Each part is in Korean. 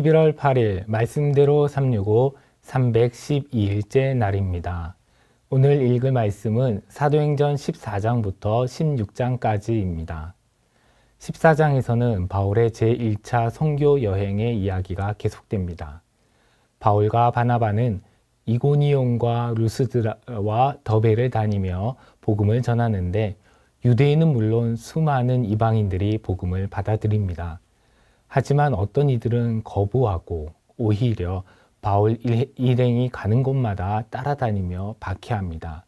11월 8일 말씀대로 365 312일째 날입니다. 오늘 읽을 말씀은 사도행전 14장부터 16장까지입니다. 14장에서는 바울의 제1차 선교 여행의 이야기가 계속됩니다. 바울과 바나바는 이고니온과 루스드라와 더베를 다니며 복음을 전하는데 유대인은 물론 수많은 이방인들이 복음을 받아들입니다. 하지만 어떤 이들은 거부하고 오히려 바울 일행이 가는 곳마다 따라다니며 박해합니다.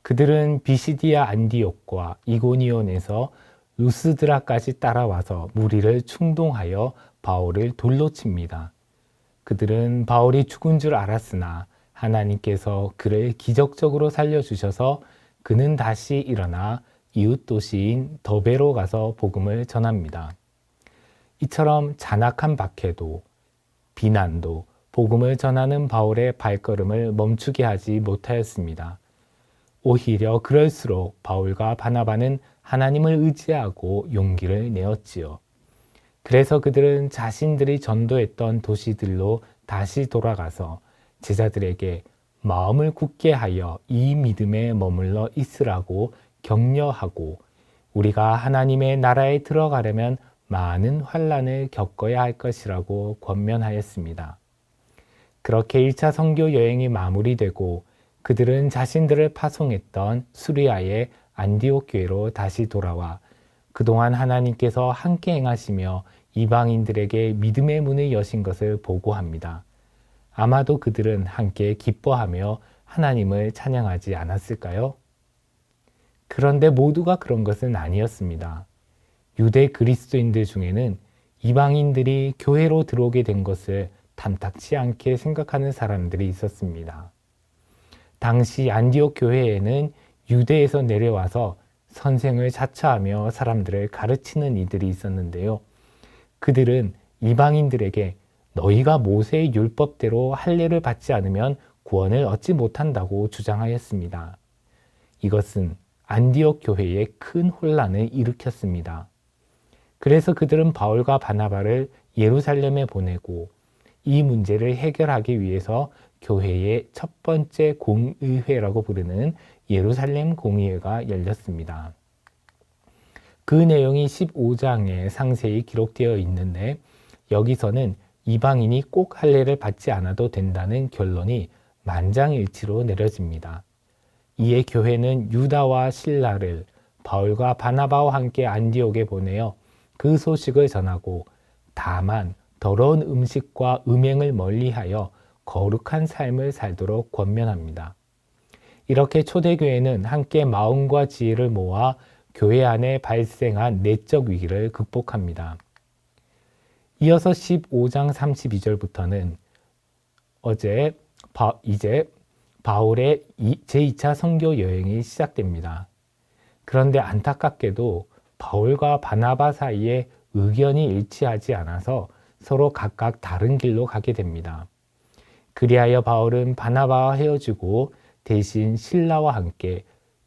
그들은 비시디아 안디옥과 이고니온에서 루스드라까지 따라와서 무리를 충동하여 바울을 돌로 칩니다. 그들은 바울이 죽은 줄 알았으나 하나님께서 그를 기적적으로 살려주셔서 그는 다시 일어나 이웃 도시인 더베로 가서 복음을 전합니다. 이처럼 잔악한 박해도 비난도 복음을 전하는 바울의 발걸음을 멈추게 하지 못하였습니다. 오히려 그럴수록 바울과 바나바는 하나님을 의지하고 용기를 내었지요. 그래서 그들은 자신들이 전도했던 도시들로 다시 돌아가서 제자들에게 마음을 굳게 하여 이 믿음에 머물러 있으라고 격려하고 우리가 하나님의 나라에 들어가려면 많은 환난을 겪어야 할 것이라고 권면하였습니다. 그렇게 1차 선교 여행이 마무리되고 그들은 자신들을 파송했던 수리아의 안디옥 교회로 다시 돌아와 그동안 하나님께서 함께 행하시며 이방인들에게 믿음의 문을 여신 것을 보고합니다. 아마도 그들은 함께 기뻐하며 하나님을 찬양하지 않았을까요? 그런데 모두가 그런 것은 아니었습니다. 유대 그리스도인들 중에는 이방인들이 교회로 들어오게 된 것을 탐탁치 않게 생각하는 사람들이 있었습니다. 당시 안디옥 교회에는 유대에서 내려와서 선생을 자처하며 사람들을 가르치는 이들이 있었는데요. 그들은 이방인들에게 너희가 모세의 율법대로 할례를 받지 않으면 구원을 얻지 못한다고 주장하였습니다. 이것은 안디옥 교회에 큰 혼란을 일으켰습니다. 그래서 그들은 바울과 바나바를 예루살렘에 보내고 이 문제를 해결하기 위해서 교회의 첫 번째 공의회라고 부르는 예루살렘 공의회가 열렸습니다. 그 내용이 15장에 상세히 기록되어 있는데 여기서는 이방인이 꼭 할례를 받지 않아도 된다는 결론이 만장일치로 내려집니다. 이에 교회는 유다와 실라를 바울과 바나바와 함께 안디옥에 보내어 그 소식을 전하고 다만 더러운 음식과 음행을 멀리하여 거룩한 삶을 살도록 권면합니다. 이렇게 초대교회는 함께 마음과 지혜를 모아 교회 안에 발생한 내적 위기를 극복합니다. 이어서 15장 32절부터는 이제 바울의 제2차 선교 여행이 시작됩니다. 그런데 안타깝게도 바울과 바나바 사이에 의견이 일치하지 않아서 서로 각각 다른 길로 가게 됩니다. 그리하여 바울은 바나바와 헤어지고 대신 실라와 함께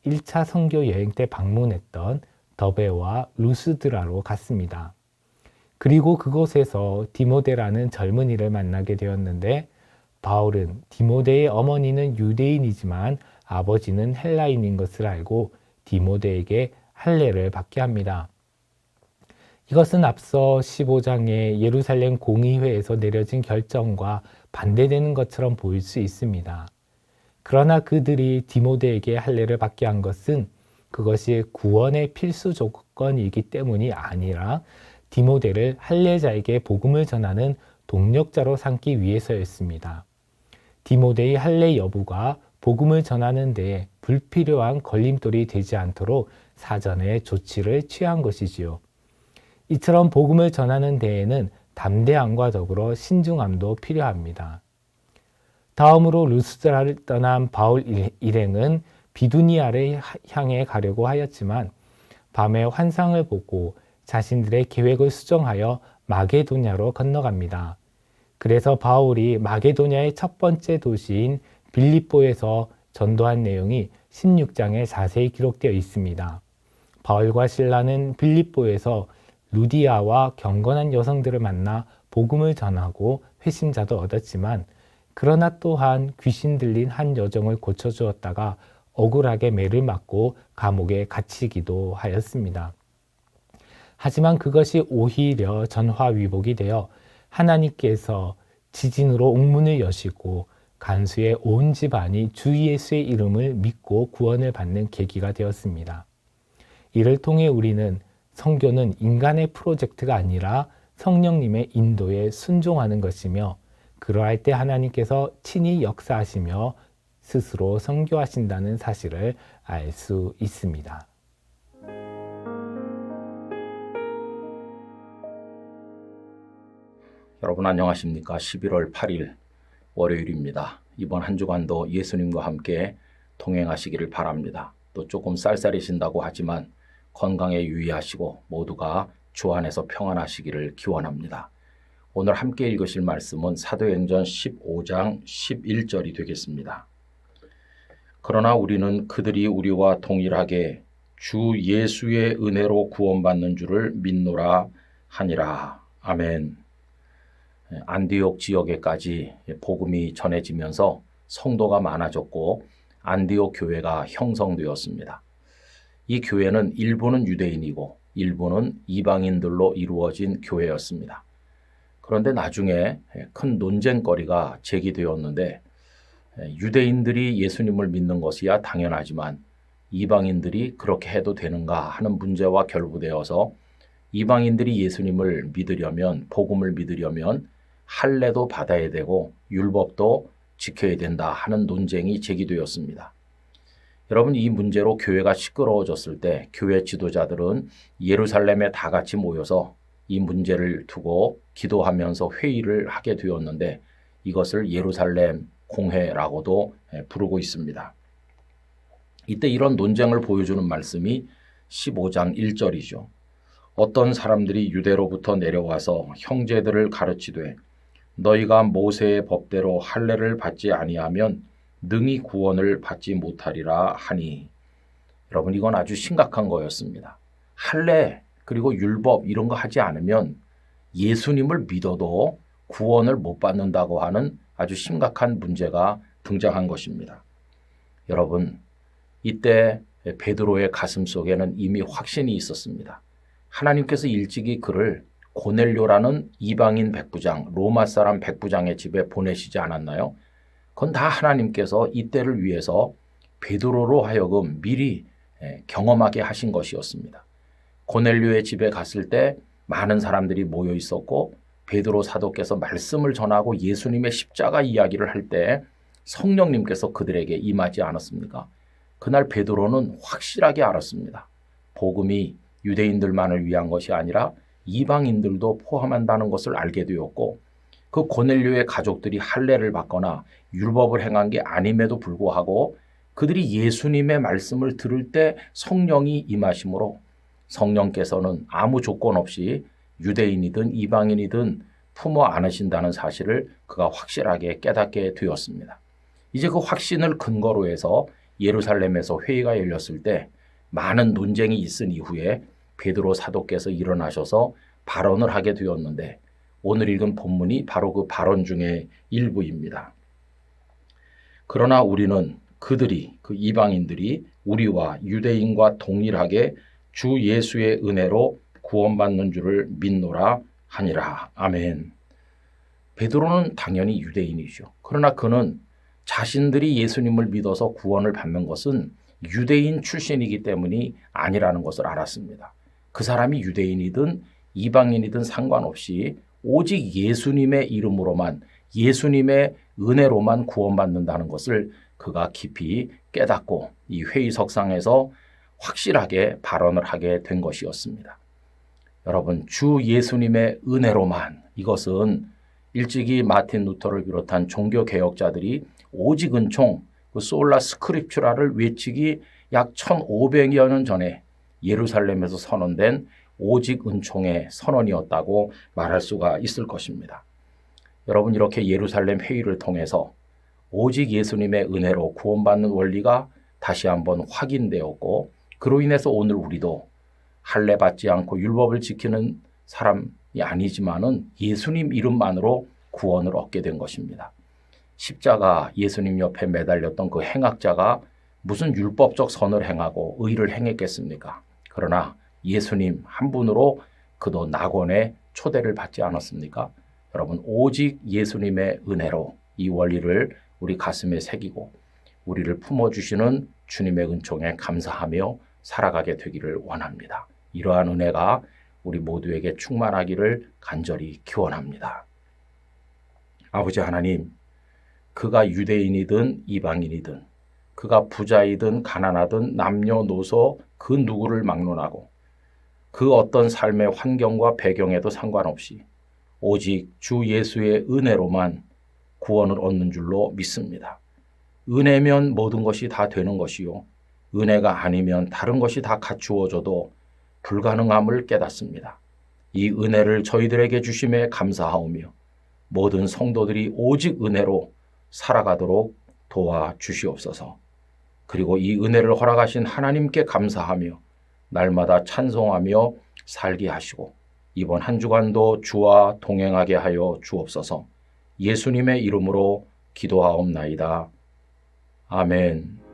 1차 선교 여행 때 방문했던 더베와 루스드라로 갔습니다. 그리고 그곳에서 디모데라는 젊은이를 만나게 되었는데 바울은 디모데의 어머니는 유대인이지만 아버지는 헬라인인 것을 알고 디모데에게 할례를 받게 합니다. 이것은 앞서 15장의 예루살렘 공의회에서 내려진 결정과 반대되는 것처럼 보일 수 있습니다. 그러나 그들이 디모데에게 할례를 받게 한 것은 그것이 구원의 필수 조건이기 때문이 아니라 디모데를 할례자에게 복음을 전하는 동력자로 삼기 위해서였습니다. 디모데의 할례 여부가 복음을 전하는 데에 불필요한 걸림돌이 되지 않도록 사전에 조치를 취한 것이지요. 이처럼 복음을 전하는 데에는 담대함과 더불어 신중함도 필요합니다. 다음으로 루스드라를 떠난 바울 일행은 비두니아를 향해 가려고 하였지만 밤에 환상을 보고 자신들의 계획을 수정하여 마게도냐로 건너갑니다. 그래서 바울이 마게도냐의 첫 번째 도시인 빌립보에서 전도한 내용이 16장에 자세히 기록되어 있습니다. 바울과 실라는 빌립보에서 루디아와 경건한 여성들을 만나 복음을 전하고 회심자도 얻었지만 그러나 또한 귀신 들린 한 여종을 고쳐주었다가 억울하게 매를 맞고 감옥에 갇히기도 하였습니다. 하지만 그것이 오히려 전화위복이 되어 하나님께서 지진으로 옥문을 여시고 간수의 온 집안이 주 예수의 이름을 믿고 구원을 받는 계기가 되었습니다. 이를 통해 우리는 선교는 인간의 프로젝트가 아니라 성령님의 인도에 순종하는 것이며 그러할 때 하나님께서 친히 역사하시며 스스로 선교하신다는 사실을 알 수 있습니다. 여러분 안녕하십니까? 11월 8일 월요일입니다. 이번 한 주간도 예수님과 함께 동행하시기를 바랍니다. 또 조금 쌀쌀해진다고 하지만 건강에 유의하시고 모두가 주 안에서 평안하시기를 기원합니다. 오늘 함께 읽으실 말씀은 사도행전 15장 11절이 되겠습니다. 그러나 우리는 그들이 우리와 동일하게 주 예수의 은혜로 구원받는 줄을 믿노라 하니라. 아멘. 안디옥 지역에까지 복음이 전해지면서 성도가 많아졌고 안디옥 교회가 형성되었습니다. 이 교회는 일부는 유대인이고 일부는 이방인들로 이루어진 교회였습니다. 그런데 나중에 큰 논쟁거리가 제기되었는데 유대인들이 예수님을 믿는 것이야 당연하지만 이방인들이 그렇게 해도 되는가 하는 문제와 결부되어서 이방인들이 예수님을 믿으려면 복음을 믿으려면 할례도 받아야 되고 율법도 지켜야 된다 하는 논쟁이 제기되었습니다. 여러분 이 문제로 교회가 시끄러워졌을 때 교회 지도자들은 예루살렘에 다 같이 모여서 이 문제를 두고 기도하면서 회의를 하게 되었는데 이것을 예루살렘 공회라고도 부르고 있습니다. 이때 이런 논쟁을 보여주는 말씀이 15장 1절이죠. 어떤 사람들이 유대로부터 내려와서 형제들을 가르치되 너희가 모세의 법대로 할례를 받지 아니하면 능히 구원을 받지 못하리라 하니. 여러분 이건 아주 심각한 거였습니다. 할례 그리고 율법 이런 거 하지 않으면 예수님을 믿어도 구원을 못 받는다고 하는 아주 심각한 문제가 등장한 것입니다. 여러분 이때 베드로의 가슴 속에는 이미 확신이 있었습니다. 하나님께서 일찍이 그를 고넬료라는 이방인 백부장, 로마 사람 백부장의 집에 보내시지 않았나요? 그건 다 하나님께서 이때를 위해서 베드로로 하여금 미리 경험하게 하신 것이었습니다. 고넬료의 집에 갔을 때 많은 사람들이 모여 있었고 베드로 사도께서 말씀을 전하고 예수님의 십자가 이야기를 할 때 성령님께서 그들에게 임하지 않았습니까? 그날 베드로는 확실하게 알았습니다. 복음이 유대인들만을 위한 것이 아니라 이방인들도 포함한다는 것을 알게 되었고 그 고넬료의 가족들이 할례를 받거나 율법을 행한 게 아님에도 불구하고 그들이 예수님의 말씀을 들을 때 성령이 임하심으로 성령께서는 아무 조건 없이 유대인이든 이방인이든 품어 안으신다는 사실을 그가 확실하게 깨닫게 되었습니다. 이제 그 확신을 근거로 해서 예루살렘에서 회의가 열렸을 때 많은 논쟁이 있은 이후에 베드로 사도께서 일어나셔서 발언을 하게 되었는데 오늘 읽은 본문이 바로 그 발언 중에 일부입니다. 그러나 우리는 그들이 그 이방인들이 우리와 유대인과 동일하게 주 예수의 은혜로 구원받는 줄을 믿노라 하니라. 아멘. 베드로는 당연히 유대인이죠. 그러나 그는 자신들이 예수님을 믿어서 구원을 받는 것은 유대인 출신이기 때문이 아니라는 것을 알았습니다. 그 사람이 유대인이든 이방인이든 상관없이 오직 예수님의 이름으로만 예수님의 은혜로만 구원받는다는 것을 그가 깊이 깨닫고 이 회의석상에서 확실하게 발언을 하게 된 것이었습니다. 여러분 주 예수님의 은혜로만 이것은 일찍이 마틴 루터를 비롯한 종교개혁자들이 오직 은총 그 솔라 스크립추라를 외치기 약 1500여 년 전에 예루살렘에서 선언된 오직 은총의 선언이었다고 말할 수가 있을 것입니다. 여러분 이렇게 예루살렘 회의를 통해서 오직 예수님의 은혜로 구원받는 원리가 다시 한번 확인되었고 그로 인해서 오늘 우리도 할례 받지 않고 율법을 지키는 사람 아니지만은 예수님 이름만으로 구원을 얻게 된 것입니다. 십자가 예수님 옆에 매달렸던 그 행악자가 무슨 율법적 선을 행하고 의를 행했겠습니까? 그러나 예수님 한 분으로 그도 낙원에 초대를 받지 않았습니까? 여러분, 오직 예수님의 은혜로 이 원리를 우리 가슴에 새기고 우리를 품어주시는 주님의 은총에 감사하며 살아가게 되기를 원합니다. 이러한 은혜가 우리 모두에게 충만하기를 간절히 기원합니다. 아버지 하나님, 그가 유대인이든 이방인이든 그가 부자이든 가난하든 남녀노소 그 누구를 막론하고 그 어떤 삶의 환경과 배경에도 상관없이 오직 주 예수의 은혜로만 구원을 얻는 줄로 믿습니다. 은혜면 모든 것이 다 되는 것이요, 은혜가 아니면 다른 것이 다 갖추어져도 불가능함을 깨닫습니다. 이 은혜를 저희들에게 주심에 감사하오며 모든 성도들이 오직 은혜로 살아가도록 도와주시옵소서. 그리고 이 은혜를 허락하신 하나님께 감사하며 날마다 찬송하며 살게 하시고 이번 한 주간도 주와 동행하게 하여 주옵소서. 예수님의 이름으로 기도하옵나이다. 아멘.